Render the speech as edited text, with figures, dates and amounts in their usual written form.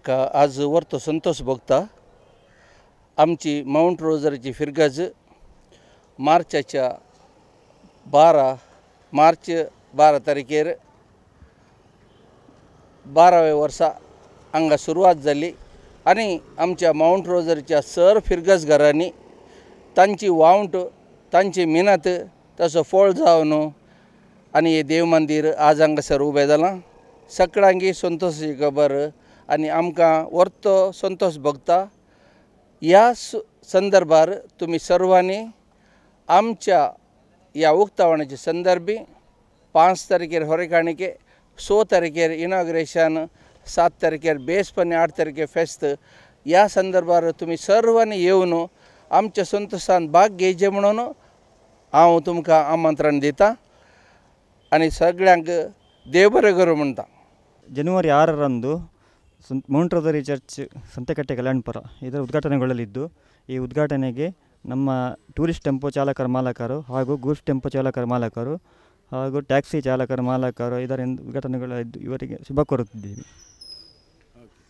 म्हाका आज व्हरतो संतोष भोगता आमची माउंट रोजरीची फिरगज मार्चाच्या 12 तारखेर 12व्या वर्सा हांगा सुरवात जाली आनी आमच्या माउंट रोजरीच्या सर फिरगज घरांनी तांची वावंट तांची मिनत तसो फळ जावन आनी हे देव मंदिर आज हांगासर उबें जालां। सगळ्यांकी संतोषाची खबर आनी आमकां व्हरतो संतोष भोगता ह्या संदर्भार तुमी सर्वांनी आमच्या ह्या उक्तावणाच्या संदर्भी 5 तारखेर होरेकाणिके 6 तारखेर इनॉग्रेशन 7 तारखेर बेसपणी 8 तारखेर फेस्त ह्या संदर्भार तुमी सर्वांनी येवन आमच्या संतोषान भाग घेवचे म्हणून हांव तुमकां आमंत्रण दितां आनी सगळ्यांक देव बरें करूं म्हणटा। ಜನವರಿ 6ರಂದು Mount Rosary Church Santhekatte Kalyanpur ಇದರ ಉದ್ಘಾಟನೆಗೊಳ್ಳಲಿದ್ದು ಈ ಉದ್ಘಾಟನೆಗೆ ನಮ್ಮ ಟೂರಿಸ್ಟ್ ಟೆಂಪೋ ಚಾಲಕರ ಮಾಲಕರು ಹಾಗೂ ಗೂಡ್ಸ್ ಟೆಂಪೋ ಚಾಲಕರ ಮಾಲಕರು ಹಾಗೂ ಟ್ಯಾಕ್ಸಿ ಚಾಲಕರ ಮಾಲಕರು ಇದರಿಂದ ಉದ್ಘಾಟನೆಗೊಳ್ಳಲಿದ್ದು ಇವರಿಗೆ ಶುಭ ಕೋರುತ್ತಿದ್ದೀವಿ।